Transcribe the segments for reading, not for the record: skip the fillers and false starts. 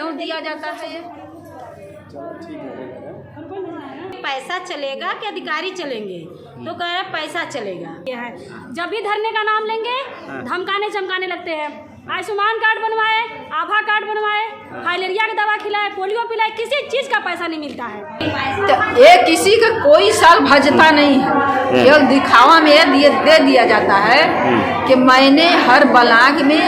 क्यों दिया जाता है ये? पैसा चलेगा कि अधिकारी चलेंगे? तो कह रहे पैसा चलेगा। जब भी धरने का नाम लेंगे धमकाने चमकाने लगते हैं। आयुष्मान कार्ड बनवाए, आभा कार्ड बनवाए, फाइलेरिया की दवा खिलाए, पोलियो पिलाए, किसी चीज का पैसा नहीं मिलता है। तो ये किसी का कोई साल भजता नहीं है, केवल दिखावा में ये दे दिया जाता है कि मैंने हर ब्लॉक में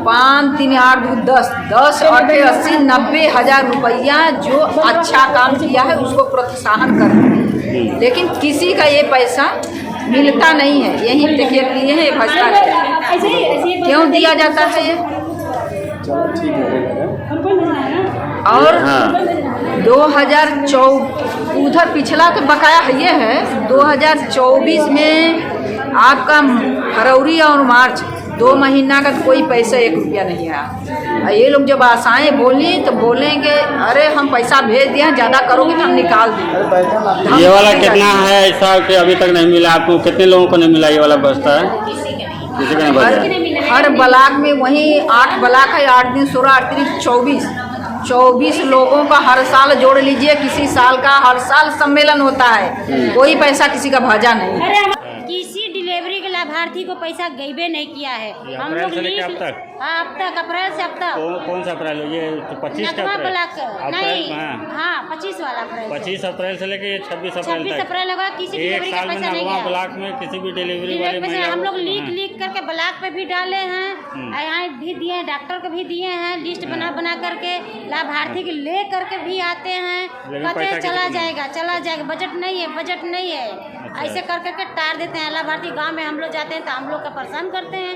5, 3, 8, 10, 8, 80, 90 हज़ार रुपया जो अच्छा काम किया है उसको प्रोत्साहन कर, लेकिन किसी का ये पैसा मिलता नहीं है। यही टिकट लिए हैं भ्रष्टाचार। क्यों दिया जाता है ये? और 2024 उधर पिछला तो बकाया ये है। 2024 में आपका फरवरी और मार्च 2 महीना का कोई पैसा 1 रुपया नहीं आया। ये लोग जब आशाएं बोली तो बोलेंगे अरे हम पैसा भेज दिए, ज़्यादा करोगे तो हम निकाल देंगे। ये वाला कितना है ऐसा कि अभी तक नहीं मिला आपको? कितने लोगों को नहीं मिला ये वाला बस्ता है? किसी का नहीं बचा? हर ब्लॉक में वही 8 ब्लॉक है, 8 दिन 16, 38, 24 लोगों का हर साल जोड़ लीजिए। किसी साल का हर साल सम्मेलन होता है, कोई पैसा किसी का भजा नहीं। किसी डिलीवरी के लाभार्थी को पैसा गईबे नहीं किया है। हम लोग अब तक अप्रैल से अब तक कौन सा अप्रैल? ये 25 का नहीं, हाँ 25 वाला अप्रैल, 25 अप्रैल से लेके 26 अप्रैल होगा। किसी डिलीवरी का पैसा नहीं गया ब्लॉक में, किसी भी डिलीवरी वाले पैसा हम लोग लिख करके ब्लॉक पे भी डाले हैं, यहाँ भी दिए हैं, डॉक्टर को भी दिए हैं, लिस्ट बना करके लाभार्थी के ले करके भी आते हैं। कहते हैं चला जाएगा, बजट नहीं है। ऐसे कर करके टार देते हैं। लाभार्थी गांव में हम लोग जाते हैं तो हम लोग का परेशान करते हैं,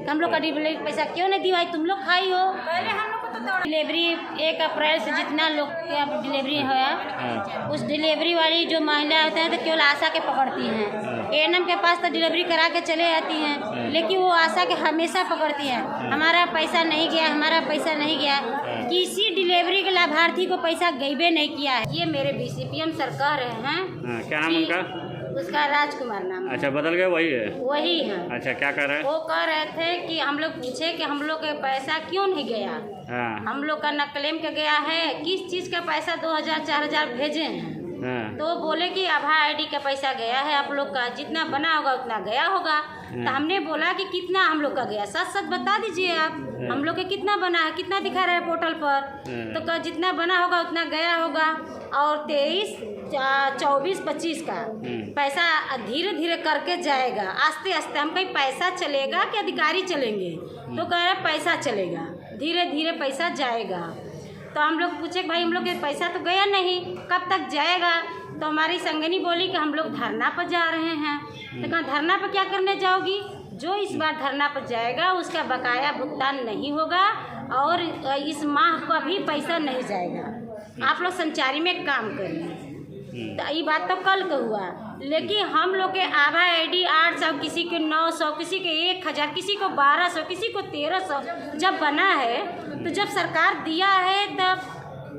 हम लोग का डिलीवरी पैसा क्यों नहीं दिवाई, तुम लोग खाई हो। पहले हम लोग को तो डिलीवरी 1 अप्रैल से जितना लोग का डिलीवरी हुआ, उस डिलीवरी वाली जो महिला होते हैं तो केवल आशा के पकड़ती हैं। एएनएम के पास तो डिलीवरी करा के चले जाती हैं, लेकिन वो आशा के हमेशा पकड़ती हैं, हमारा पैसा नहीं गया, हमारा पैसा नहीं गया। किसी डिलीवरी के लाभार्थी को पैसा गईबे नहीं किया है। ये मेरे BCPM सर कह रहे हैं। क्या नाम उनका? उसका राजकुमार नाम। अच्छा, बदल गए? वही है। अच्छा, क्या कर रहे हैं? वो कह रहे थे कि हम लोग पूछे कि हम लोग का पैसा क्यों नहीं गया। हम लोग का न क्लेम का गया है, किस चीज का पैसा 2000 4000 भेजे हैं। तो बोले कि आभा ID का पैसा गया है आप लोग का, जितना बना होगा उतना गया होगा। तो हमने बोला कि कितना हम लोग का गया, सच बता दीजिए आप, हम लोग का कितना बना है, कितना दिखा रहा है पोर्टल पर। तो कहा जितना बना होगा उतना गया होगा। और 23, 24, 25 का पैसा धीरे धीरे करके जाएगा, आस्ते आस्ते। हम कहीं पैसा चलेगा कि अधिकारी चलेंगे? तो कह रहे पैसा चलेगा, धीरे धीरे पैसा जाएगा। तो हम लोग पूछे कि भाई हम लोग के पैसा तो गया नहीं, कब तक जाएगा? तो हमारी संगनी बोली कि हम लोग धरना पर जा रहे हैं। तो कहा धरना पर क्या करने जाओगी? जो इस बार धरना पर जाएगा उसका बकाया भुगतान नहीं होगा और इस माह का भी पैसा नहीं जाएगा। आप लोग संचारी में काम करिए। तो ये बात तो कल का हुआ, लेकिन हम लोग के आभा ID 800, किसी के 900, किसी के 1000, किसी को 1200, किसी को 1300 जब बना है, तो जब सरकार दिया है तब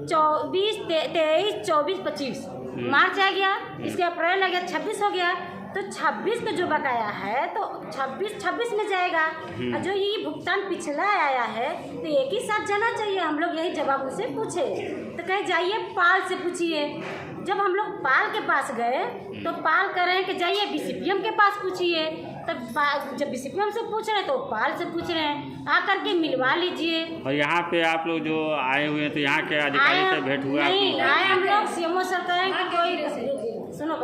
24, 23, 24, 25 मार्च आ गया, इसके अप्रैल आ गया, 26 हो गया। तो 26 का जो बकाया है तो 26 में जाएगा। और जो ये भुगतान पिछला आया है तो एक ही साथ जाना चाहिए। हम लोग यही जवाब उनसे पूछे तो कहे जाइए पाल से पूछिए। जब हम लोग पाल के पास गए तो पाल कह रहे हैं कि जाइए BCPM के पास पूछिए। तब जब BCPM से पूछ रहे हैं तो पाल से पूछ रहे हैं, आकर के मिलवा लीजिए। और यहाँ पे आप लोग जो आए हुए हैं तो यहाँ के अधिकारी से भेंट हुआ? नहीं आए हम लोग। CMO सर कहें कि कोई सुनो,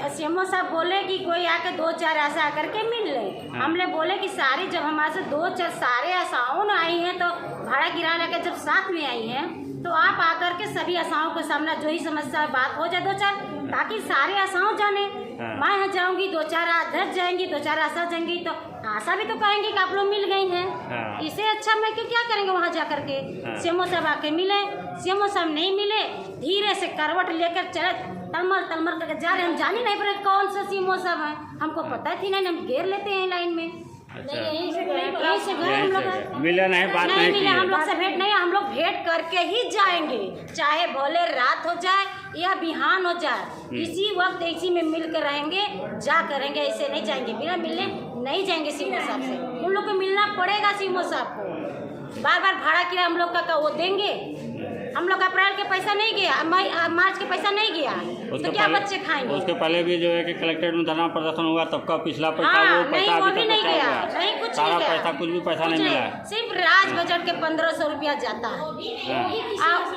CMO साहब बोले कि कोई आके 2-4 आशा आकर के मिल ले। हमने बोले कि सारी जब हमारे से 2-4 सारे आशाओं ने आई हैं तो भाड़ा किराया लेकर जब साथ में आई हैं तो आप आकर के सभी आशाओं के सामने जो ही समस्या बात हो जाए 2-4, ताकि सारे आशाओं जाने। मैं यहाँ जाऊँगी, 2-4 अध्यक्ष जाएंगी, 2-4 आशा जाएंगी तो आशा भी तो कहेंगे कि आप लोग मिल गई हैं। इससे अच्छा मैं क्या करेंगे वहाँ जा करके? CMO साहब आके मिले, CMO साहब नहीं मिले, धीरे से करवट लेकर चले, तलमर करके जा रहे। हम जानी नहीं पड़े कौन सा CMO साहब है, हमको पता थी नहीं, हम घेर लेते हैं लाइन में। अच्छा। यहीं से गए हम लोग। मिला नहीं, बात नहीं मिले, हम लोग से भेंट नहीं। हम लोग भेंट करके ही जाएंगे, चाहे भले रात हो जाए या बिहान हो जाए, इसी वक्त इसी में मिल कर रहेंगे, जा करेंगे। ऐसे नहीं जाएंगे, बिना मिलने नहीं जाएंगे CMO साहब से। उन लोग को मिलना पड़ेगा CMO साहब को। बार बार भाड़ा किराया हम लोग का वो देंगे, हम लोग अप्रैल के पैसा नहीं गया, मई मार्च के पैसा नहीं गया, तो क्या बच्चे खाएंगे? उसके पहले भी जो है कि कलेक्ट्रेट में धरना प्रदर्शन हुआ, तब का पिछला पैसा वो पैसा नहीं, वो अभी भी तक नहीं बचा गया, हुआ है। नहीं कुछ सारा नहीं पैसा गया, कुछ भी पैसा नहीं मिला है। सिर्फ राज बजट के 1500 रुपया जाता है।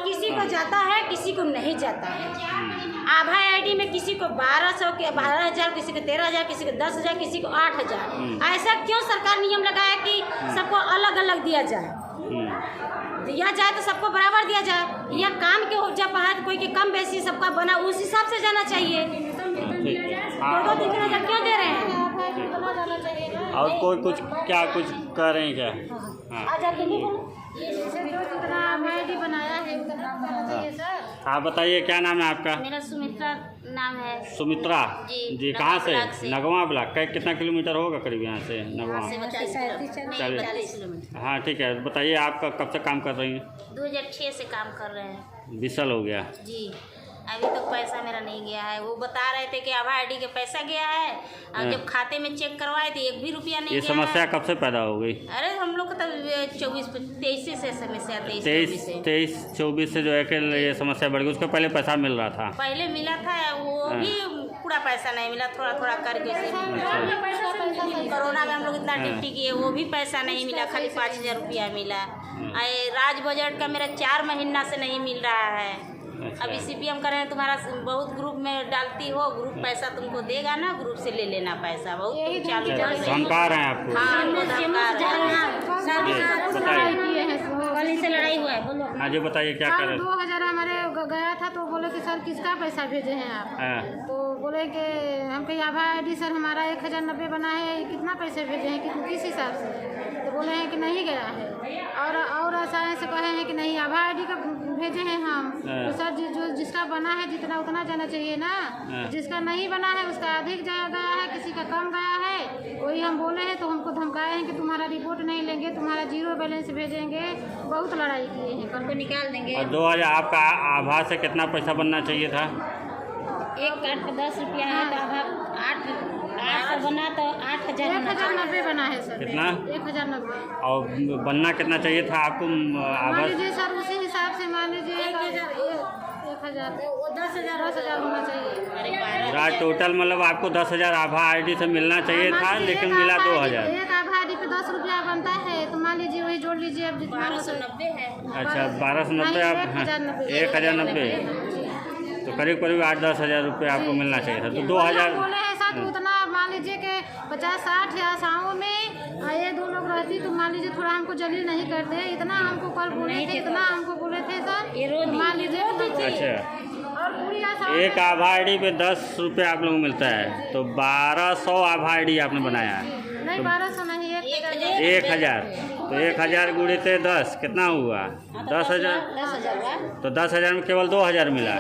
किसी को जाता है, किसी को नहीं जाता है। आभा आईडी में किसी को 1200 के 12,000, किसी को 13,000, किसी को 10,000, किसी को 8,000। ऐसा क्यों सरकार नियम लगाया कि सबको अलग अलग दिया जाए? दिया जाए तो सबको बराबर दिया जाए, या काम के जब है कोई के कम बेसी सबका बना उस हिसाब से जाना चाहिए। 2-3,000 क्यों दे रहे हैं? और कोई कुछ क्या कुछ कर रहे हैं क्या? जितना आईडी बनाया है उतना होना चाहिए सर। आप बताइए क्या नाम है आपका? मेरा सुमित्रा नाम है। सुमित्रा जी कहाँ से? से। नगवा ब्लॉक। कितना किलोमीटर होगा करीब यहाँ से नगवा? 40 किलोमीटर। हाँ ठीक है, बताइए आप कब से काम कर रही हैं? 2006 से काम कर रहे हैं 20 साल हो गया जी। अभी तक पैसा मेरा नहीं गया है। वो बता रहे थे कि आभा आईडी के पैसा गया है, और जब खाते में चेक करवाए थे 1 भी रुपया नहीं ये गया समस्या है। कब से पैदा हो गई? अरे हम लोग को तो 23 से समस्या 23-24 से जो है कि ये समस्या बढ़ गई। उसके पहले पैसा मिल रहा था? पहले मिला था, वो भी पूरा पैसा नहीं मिला, थोड़ा थोड़ा करके से। कोरोना में हम लोग इतना ड्यूटी किए, वो भी पैसा नहीं मिला, खाली 5,000 रुपया मिला। राज बजट का मेरा 4 महीना से नहीं मिल रहा है। अभी CPM कर रहे हैं, तुम्हारा बहुत ग्रुप में डालती हो, ग्रुप पैसा तुमको देगा ना, ग्रुप से ले लेना पैसा। बहुत धमका रहे हैं आपको? कल से लड़ाई हुआ है। बोलो। हाँ जी बताइए क्या कर रहे हैं? 2000 हमारे गया था तो बोले कि सर किसका पैसा भेजे हैं आप? तो बोले कि हम कहीं आभा आईडी सर हमारा 1090 बना है, कितना पैसे भेजे हैं किस हिसाब से? तो बोले हैं कि नहीं गया है, और आसानी से कहे हैं कि नहीं आभा आईडी का भेजे हैं हम। तो सर जो जिसका बना है जितना उतना जाना चाहिए ना, जिसका नहीं बना है उसका अधिक गया है, किसी का कम गया है। वही हम बोले हैं तो हमको धमकाए हैं कि तुम्हारा रिपोर्ट नहीं लेंगे, तुम्हारा 0 बैलेंस भेजेंगे। बहुत लड़ाई किए हैं, कल को निकाल देंगे। और 2000 आपका आभा से कितना पैसा बनना चाहिए था? एक कार्ड पे 10 रुपया है तो आभा 8 बना तो 1090 बना है सर। कितना? 1090। और बनना कितना चाहिए था आपको आभा? मान लीजिए सर उसी हिसाब से मान लीजिए 1,000 10,000 होना चाहिए। टोटल मतलब आपको 10,000 आभा आईडी से मिलना चाहिए था, लेकिन मिला 2,000। एक आभा आईडी पे 10 रुपया बनता है, तो मान लीजिए वही जोड़ लीजिए अब जितना 1290 है। अच्छा 1290 आप 1,090 तो करीब 8-10 हज़ार रुपये आपको मिलना चाहिए था। तो 2,000 बोले हैं सर, उतना मान लीजिए कि 50-60 या आशाओं में ये 2 लोग रहती तो मान लीजिए थोड़ा हमको जल्दी नहीं करते। इतना हमको कल बोले थे, इतना हमको बोले थे सर, मान लीजिए। अच्छा और पूरी आशा एक आभा आईडी पे 10 रुपये आप लोगों को मिलता है, तो 1200 आभा आईडी आपने बनाया है? नहीं 1200 नहीं 1,000। तो 1,000 गुणित 10 कितना हुआ? 10,000। तो 10,000 में केवल 2,000 मिला।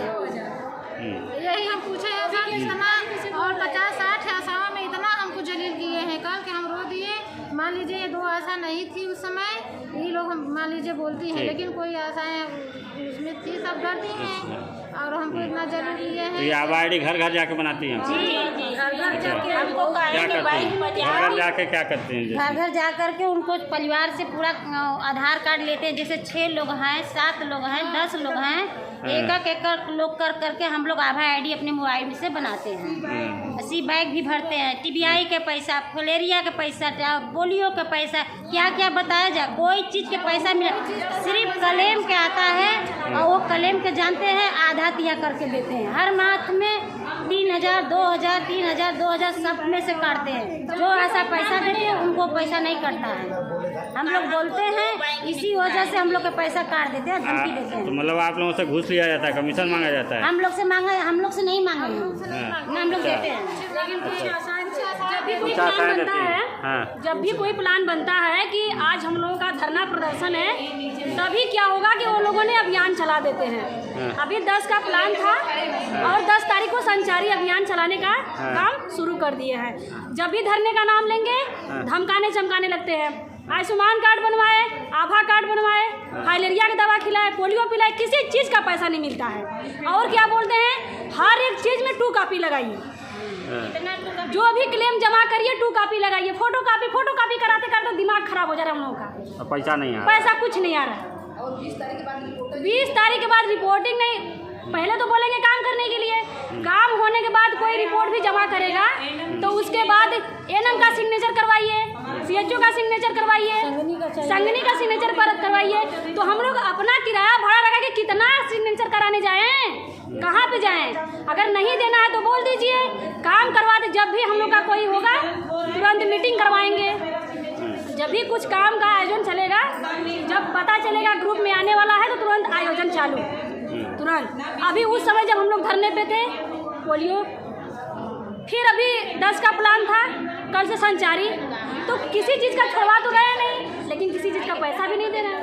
यही हम पूछे हैं सर, इतना और 50-60 आशाओं में इतना हमको जलील किए हैं कल कि हम रो दिए। मान लीजिए ये 2 आशा नहीं थी उस समय, ये लोग हम मान लीजिए बोलती हैं, लेकिन कोई आशाएं उसमें थी, सब डरती हैं और हमको इतना जलील किए हैं। तो ये आभा आईडी घर घर जाके बनाती हैं? घर घर जाके हमको क्या करती हैं? घर घर जाके क्या करती हैं? घर घर जा करके उनको परिवार से पूरा आधार कार्ड लेते हैं। जैसे 6 लोग हैं, 7 लोग हैं, 10 लोग हैं, एक लोग कर करके हम लोग आभा आईडी अपने मोबाइल से बनाते हैं। इसी बैग भी भरते हैं, TBI के पैसा, फलेरिया के पैसा, पोलियो के पैसा, क्या क्या बताया जाए, कोई चीज़ के पैसा मिला, सिर्फ क्लेम के आता है। और वो क्लेम के जानते हैं आधा दिया करके देते हैं। हर माह में 3,000, 2,000, 3,000, 2,000 सब में से काटते हैं। जो ऐसा पैसा देते हैं उनको पैसा नहीं कटता है। हम लोग बोलते हैं, इसी वजह से हम लोग का पैसा काट देते हैं, धमकी देते हैं। तो मतलब आप लोगों से घूस लिया जाता है, कमीशन मांगा जाता है? हम लोग से मांगा, हम लोग से नहीं मांगे हैं, हम लोग देते हैं। जब भी कोई प्लान बनता है, जब भी कोई प्लान बनता है कि आज हम लोगों का धरना प्रदर्शन है, तभी क्या होगा कि वो लोगों ने अभियान चला देते हैं। अभी 10 का प्लान था और 10 तारीख को संचारी अभियान चलाने का काम शुरू कर दिए हैं। जब भी धरने का नाम लेंगे धमकाने चमकाने लगते हैं। आयुष्मान कार्ड बनवाए, आभा कार्ड बनवाए, फाइलेरिया की दवा खिलाए, पोलियो पिलाए, किसी चीज़ का पैसा नहीं मिलता है। और क्या बोलते हैं, हर एक चीज़ में 2 कॉपी लगाइए, जो भी क्लेम जमा करिए 2 कॉपी लगाइए। फोटो कॉपी कराते कराते दिमाग खराब हो जा रहा है हम लोगों का। पैसा नहीं आ रहा, पैसा कुछ नहीं आ रहा है। 20 तारीख के बाद रिपोर्टिंग नहीं, पहले तो बोलेंगे काम करने के लिए, काम होने के बाद कोई रिपोर्ट भी जमा करेगा तो उसके बाद एनएम का सिग्नेचर करवाइए, सीएचओ का सिग्नेचर करवाइए, संगनी का सिग्नेचर करवाइए। तो हम लोग अपना किराया भाड़ा लगा के कितना सिग्नेचर कराने जाएं, कहाँ पे जाएं? अगर नहीं देना है तो बोल दीजिए, काम करवा दे। जब भी हम लोग का कोई होगा तुरंत मीटिंग करवाएंगे। जब भी कुछ काम का आयोजन चलेगा, जब पता चलेगा ग्रुप में आने वाला है तो तुरंत आयोजन चालू, तुरंत। अभी उस समय जब हम लोग धरने पे थे पोलियो, फिर अभी 10 का प्लान था, कल से संचारी, तो किसी चीज़ का छुड़वा तो रहे नहीं, लेकिन किसी चीज़ का पैसा भी नहीं दे रहे हैं।